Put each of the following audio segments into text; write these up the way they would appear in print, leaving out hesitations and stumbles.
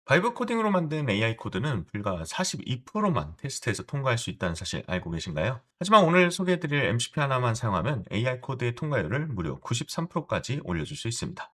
바이브 코딩으로 만든 AI 코드는 불과 42%만 테스트에서 통과할 수 있다는 사실 알고 계신가요? 하지만 오늘 소개해드릴 MCP 하나만 사용하면 AI 코드의 통과율을 무려 93%까지 올려줄 수 있습니다.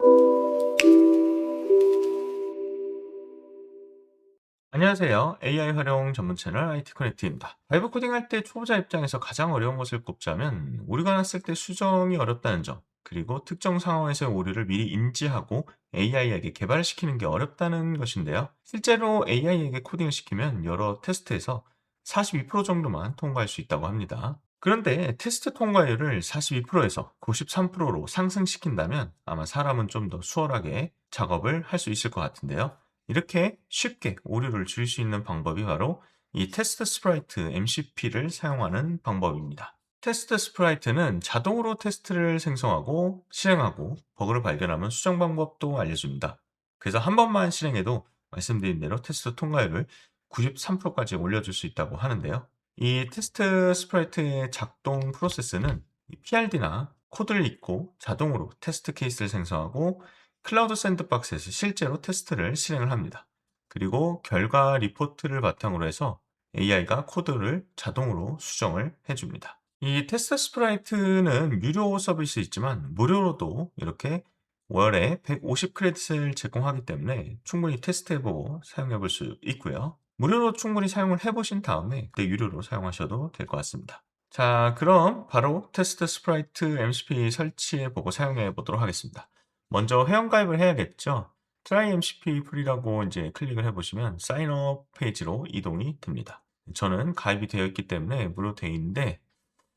안녕하세요. AI 활용 전문 채널 IT 커넥트입니다. 바이브 코딩할 때 초보자 입장에서 가장 어려운 것을 꼽자면 오류가 났을 때 수정이 어렵다는 점, 그리고 특정 상황에서의 오류를 미리 인지하고 AI에게 개발시키는 게 어렵다는 것인데요. 실제로 AI에게 코딩을 시키면 여러 테스트에서 42% 정도만 통과할 수 있다고 합니다. 그런데 테스트 통과율을 42%에서 93%로 상승시킨다면 아마 사람은 좀 더 수월하게 작업을 할 수 있을 것 같은데요. 이렇게 쉽게 오류를 줄일 수 있는 방법이 바로 이 테스트 스프라이트 MCP를 사용하는 방법입니다. 테스트 스프라이트는 자동으로 테스트를 생성하고 실행하고 버그를 발견하면 수정 방법도 알려줍니다. 그래서 한 번만 실행해도 말씀드린 대로 테스트 통과율을 93%까지 올려줄 수 있다고 하는데요. 이 테스트 스프라이트의 작동 프로세스는 PRD나 코드를 읽고 자동으로 테스트 케이스를 생성하고 클라우드 샌드박스에서 실제로 테스트를 실행을 합니다. 그리고 결과 리포트를 바탕으로 해서 AI가 코드를 자동으로 수정을 해줍니다. 이 테스트 스프라이트는 유료 서비스 있지만 무료로도 이렇게 월에 150 크레딧을 제공하기 때문에 충분히 테스트해보고 사용해볼 수 있고요. 무료로 충분히 사용을 해보신 다음에 그때 유료로 사용하셔도 될 것 같습니다. 자, 그럼 바로 테스트 스프라이트 MCP 설치해보고 사용해보도록 하겠습니다. 먼저 회원가입을 해야겠죠. Try MCP Free라고 이제 클릭을 해보시면 사인업 페이지로 이동이 됩니다. 저는 가입이 되어 있기 때문에 무료 되어 있는데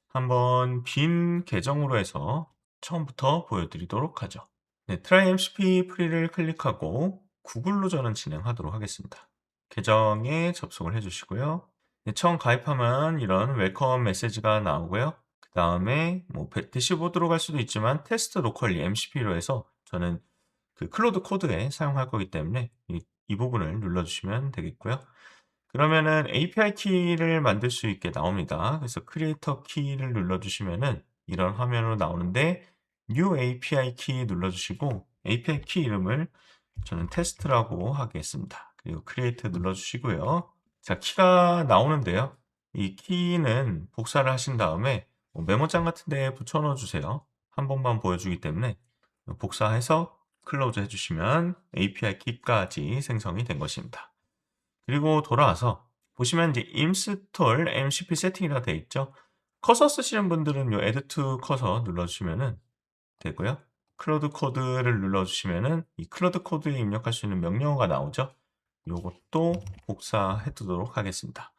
한번 빈 계정으로 해서 처음부터 보여드리도록 하죠. 네, Try MCP Free를 클릭하고 구글로 저는 진행하도록 하겠습니다. 계정에 접속을 해주시고요. 네, 처음 가입하면 이런 웰컴 메시지가 나오고요. 그 다음에 뭐 대시보드로 갈 수도 있지만 테스트 로컬리 MCP로 해서 저는 그 클로드 코드에 사용할 거기 때문에 이 부분을 눌러주시면 되겠고요. 그러면은 API 키를 만들 수 있게 나옵니다. 그래서 크리에이터 키를 눌러주시면은 이런 화면으로 나오는데 New API 키 눌러주시고 API 키 이름을 저는 테스트라고 하겠습니다. 그리고 크리에이트 눌러주시고요. 자, 키가 나오는데요. 이 키는 복사를 하신 다음에 뭐 메모장 같은 데 붙여 넣어 주세요. 한 번만 보여주기 때문에 복사해서 클로즈 해주시면 API 키까지 생성이 된 것입니다. 그리고 돌아와서 보시면 이제 인스톨 MCP 세팅이라 되어 있죠. 커서 쓰시는 분들은 요 Add to 커서 눌러주시면은 되고요. 클로드 코드를 눌러주시면은 이 클로드 코드에 입력할 수 있는 명령어가 나오죠. 요것도 복사해 두도록 하겠습니다.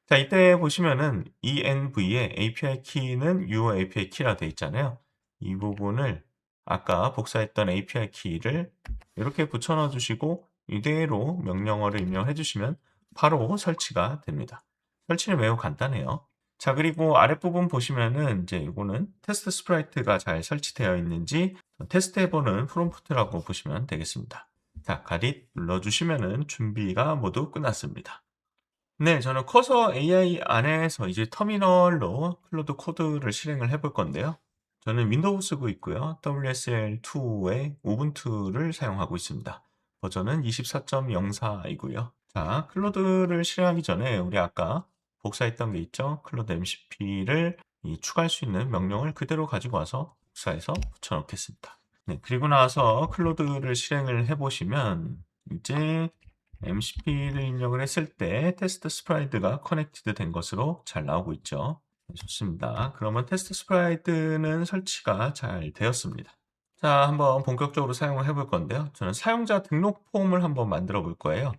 자, 이때 보시면은 env의 API 키는 your API 키라 되어 있잖아요. 이 부분을 아까 복사했던 API 키를 이렇게 붙여 넣어 주시고 이대로 명령어를 입력해 주시면 바로 설치가 됩니다. 설치는 매우 간단해요. 자, 그리고 아랫부분 보시면은 이제 이거는 테스트 스프라이트가 잘 설치되어 있는지 테스트해보는 프롬프트라고 보시면 되겠습니다. 자, 가릿 눌러주시면은 준비가 모두 끝났습니다. 네, 저는 커서 AI 안에서 이제 터미널로 클로드 코드를 실행을 해볼 건데요. 저는 윈도우 쓰고 있고요. WSL2의 우분투를 사용하고 있습니다. 버전은 24.04이고요. 자, 클로드를 실행하기 전에 우리 아까 복사했던 게 있죠? 클로드 MCP를 추가할 수 있는 명령을 그대로 가지고 와서 복사해서 붙여넣겠습니다. 네, 그리고 나서 클로드를 실행을 해보시면 이제 MCP를 입력을 했을 때 테스트 스프라이드가 커넥티드 된 것으로 잘 나오고 있죠. 네, 좋습니다. 그러면 테스트 스프라이드는 설치가 잘 되었습니다. 자, 한번 본격적으로 사용을 해볼 건데요. 저는 사용자 등록 폼을 한번 만들어 볼 거예요.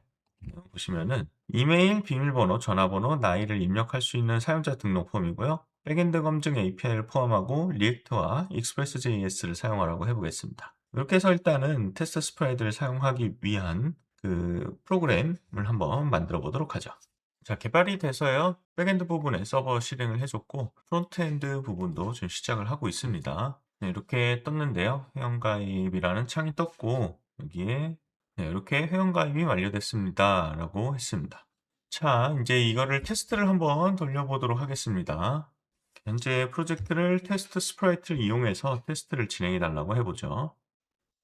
보시면은 이메일, 비밀번호, 전화번호, 나이를 입력할 수 있는 사용자 등록 폼이고요. 백엔드 검증 API를 포함하고 리액트와 익스프레스.js를 사용하라고 해보겠습니다. 이렇게 해서 일단은 테스트 스프레드를 사용하기 위한 그 프로그램을 한번 만들어 보도록 하죠. 자, 개발이 돼서요. 백엔드 부분에 서버 실행을 해줬고 프론트엔드 부분도 지금 시작을 하고 있습니다. 네, 이렇게 떴는데요. 회원가입이라는 창이 떴고 여기에 네, 이렇게 회원가입이 완료됐습니다. 라고 했습니다. 자, 이제 이거를 테스트를 한번 돌려보도록 하겠습니다. 현재 프로젝트를 테스트 스프라이트를 이용해서 테스트를 진행해 달라고 해보죠.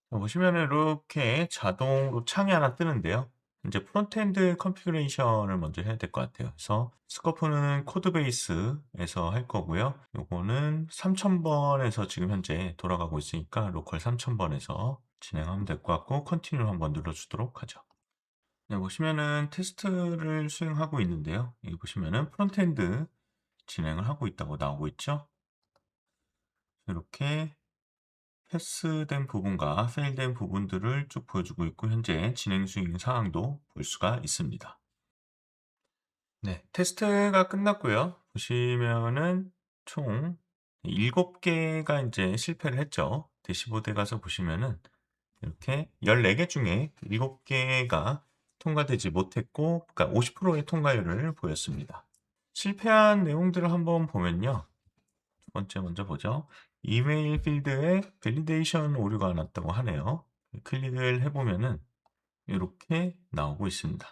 보시면 이렇게 자동으로 창이 하나 뜨는데요. 이제 프론트엔드 컨피그레이션을 먼저 해야 될 것 같아요. 그래서 스코프는 코드 베이스에서 할 거고요. 요거는 3000번에서 지금 현재 돌아가고 있으니까 로컬 3000번에서 진행하면 될 것 같고 컨티뉴 한번 눌러주도록 하죠. 네, 보시면은 테스트를 수행하고 있는데요. 여기 보시면은 프론트엔드 진행을 하고 있다고 나오고 있죠. 이렇게 패스된 부분과 페일된 부분들을 쭉 보여주고 있고 현재 진행 중인 상황도 볼 수가 있습니다. 네, 테스트가 끝났고요. 보시면은 총 7개가 이제 실패를 했죠. 대시보드에 가서 보시면은 이렇게 14개 중에 7개가 통과되지 못했고, 그러니까 50%의 통과율을 보였습니다. 실패한 내용들을 한번 보면요. 첫 번째 먼저 보죠. 이메일 필드에 밸리데이션 오류가 났다고 하네요. 클릭을 해보면은 이렇게 나오고 있습니다.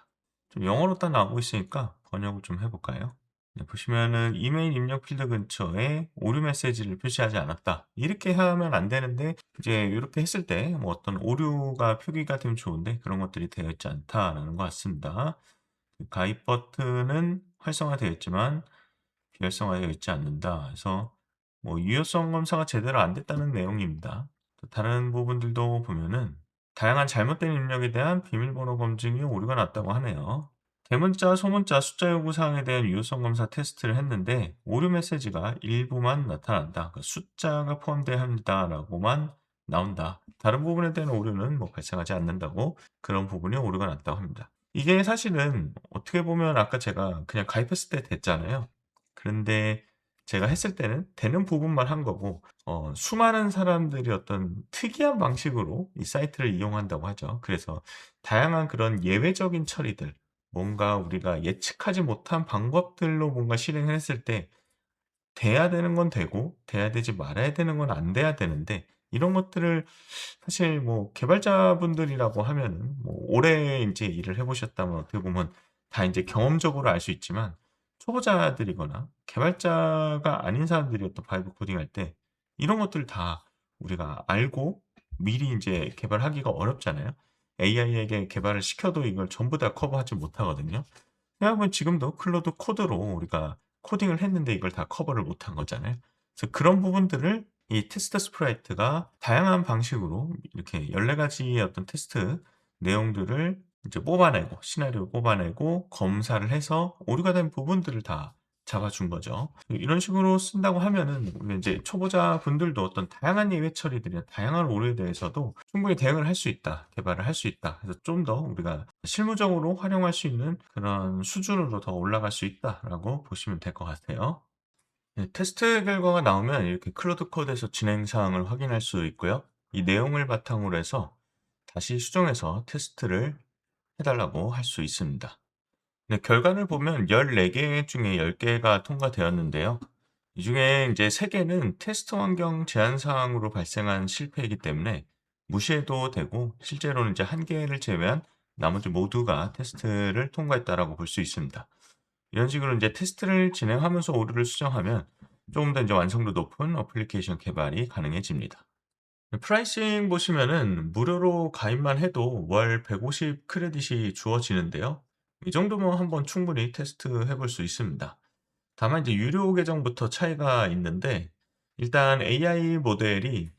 좀 영어로 딱 나오고 있으니까 번역을 좀 해볼까요? 네, 보시면은 이메일 입력 필드 근처에 오류 메시지를 표시하지 않았다. 이렇게 하면 안 되는데 이제 이렇게 했을 때 뭐 어떤 오류가 표기가 되면 좋은데 그런 것들이 되어 있지 않다라는 것 같습니다. 가입 버튼은 활성화되어 있지만 비활성화되어 있지 않는다. 그래서 뭐 유효성 검사가 제대로 안 됐다는 내용입니다. 또 다른 부분들도 보면은 다양한 잘못된 입력에 대한 비밀번호 검증이 오류가 났다고 하네요. 대문자, 소문자, 숫자 요구 사항에 대한 유효성 검사 테스트를 했는데 오류 메시지가 일부만 나타난다. 그러니까 숫자가 포함되어야 합니다라고만 나온다. 다른 부분에 대한 오류는 뭐 발생하지 않는다고 그런 부분이 오류가 났다고 합니다. 이게 사실은 어떻게 보면 아까 제가 그냥 가입했을 때 됐잖아요. 그런데 제가 했을 때는 되는 부분만 한 거고 수많은 사람들이 어떤 특이한 방식으로 이 사이트를 이용한다고 하죠. 그래서 다양한 그런 예외적인 처리들 뭔가 우리가 예측하지 못한 방법들로 뭔가 실행을 했을 때 돼야 되는 건 되고 돼야 되지 말아야 되는 건 안 돼야 되는데 이런 것들을 사실 뭐 개발자분들이라고 하면은 뭐 오래 인제 일을 해 보셨다면 어떻게 보면 다 인제 경험적으로 알 수 있지만 초보자들이거나 개발자가 아닌 사람들이 어떤 바이브 코딩할 때 이런 것들 다 우리가 알고 미리 인제 개발하기가 어렵잖아요. AI에게 개발을 시켜도 이걸 전부 다 커버하지 못하거든요. 생각해 보면 지금도 클로드 코드로 우리가 코딩을 했는데 이걸 다 커버를 못한 거잖아요. 그래서 그런 부분들을 이 테스트 스프라이트가 다양한 방식으로 이렇게 14 가지의 어떤 테스트 내용들을 이제 뽑아내고 시나리오를 뽑아내고 검사를 해서 오류가 된 부분들을 다 잡아준 거죠. 이런 식으로 쓴다고 하면은 우리 인제 초보자분들도 어떤 다양한 예외 처리들이나 다양한 오류에 대해서도 충분히 대응을 할 수 있다. 개발을 할 수 있다. 그래서 좀 더 우리가 실무적으로 활용할 수 있는 그런 수준으로 더 올라갈 수 있다라고 보시면 될 것 같아요. 네, 테스트 결과가 나오면 이렇게 클로드 코드에서 진행 사항을 확인할 수 있고요. 이 내용을 바탕으로 해서 다시 수정해서 테스트를 해 달라고 할 수 있습니다. 네, 결과를 보면 14개 중에 10개가 통과되었는데요. 이 중에 이제 3개는 테스트 환경 제한 사항으로 발생한 실패이기 때문에 무시해도 되고 실제로는 이제 1개를 제외한 나머지 모두가 테스트를 통과했다라고 볼 수 있습니다. 이런 식으로 이제 테스트를 진행하면서 오류를 수정하면 조금 더 이제 완성도 높은 어플리케이션 개발이 가능해집니다. 프라이싱 보시면은 무료로 가입만 해도 월 150 크레딧이 주어지는데요. 이 정도면 한번 충분히 테스트해 볼 수 있습니다. 다만 이제 유료 계정부터 차이가 있는데 일단 AI 모델이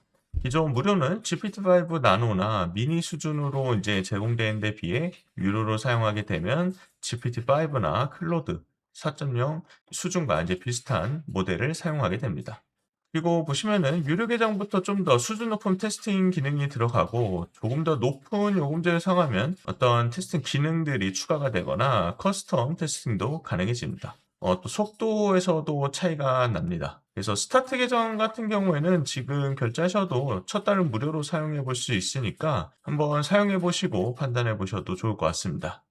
기존 무료는 GPT-5 나노나 미니 수준으로 이제 제공되는 데 비해 유료로 사용하게 되면 GPT-5나 클로드 4.0 수준과 이제 비슷한 모델을 사용하게 됩니다. 그리고 보시면은 유료 계정부터 좀 더 수준 높은 테스팅 기능이 들어가고 조금 더 높은 요금제를 사용하면 어떤 테스팅 기능들이 추가가 되거나 커스텀 테스팅도 가능해집니다. 또 속도에서도 차이가 납니다. 그래서 스타트 계정 같은 경우에는 지금 결제하셔도 첫 달은 무료로 사용해 볼 수 있으니까 한번 사용해 보시고 판단해 보셔도 좋을 것 같습니다.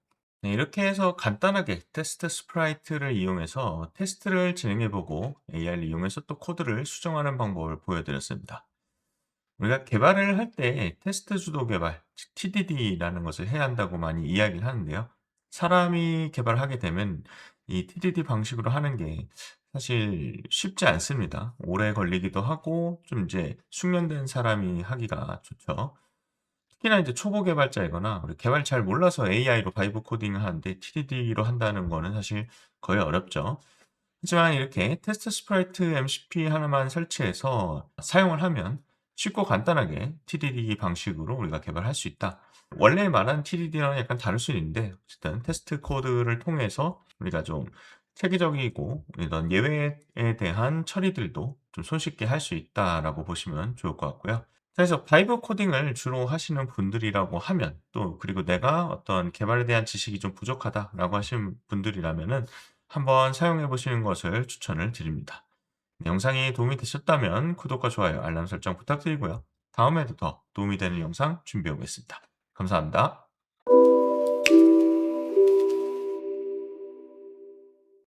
네, 이렇게 해서 간단하게 테스트 스프라이트를 이용해서 테스트를 진행해 보고 AI를 이용해서 또 코드를 수정하는 방법을 보여드렸습니다. 우리가 개발을 할 때 테스트 주도 개발, 즉 TDD라는 것을 해야 한다고 많이 이야기를 하는데요. 사람이 개발하게 되면 이 TDD 방식으로 하는 게 사실 쉽지 않습니다. 오래 걸리기도 하고 좀 이제 숙련된 사람이 하기가 좋죠. 특히나 이제 초보 개발자이거나 우리 개발 잘 몰라서 AI로 바이브 코딩을 하는데 TDD로 한다는 거는 사실 거의 어렵죠. 하지만 이렇게 테스트 스프라이트 MCP 하나만 설치해서 사용을 하면 쉽고 간단하게 TDD 방식으로 우리가 개발할 수 있다. 원래 말하는 TDD랑은 약간 다를 수 있는데 어쨌든 테스트 코드를 통해서 우리가 좀 체계적이고 이런 예외에 대한 처리들도 좀 손쉽게 할 수 있다라고 보시면 좋을 것 같고요. 그래서 바이브 코딩을 주로 하시는 분들이라고 하면 또 그리고 내가 어떤 개발에 대한 지식이 좀 부족하다라고 하시는 분들이라면은 한번 사용해 보시는 것을 추천을 드립니다. 영상이 도움이 되셨다면 구독과 좋아요, 알람 설정 부탁드리고요. 다음에도 더 도움이 되는 영상 준비해 오겠습니다. 감사합니다.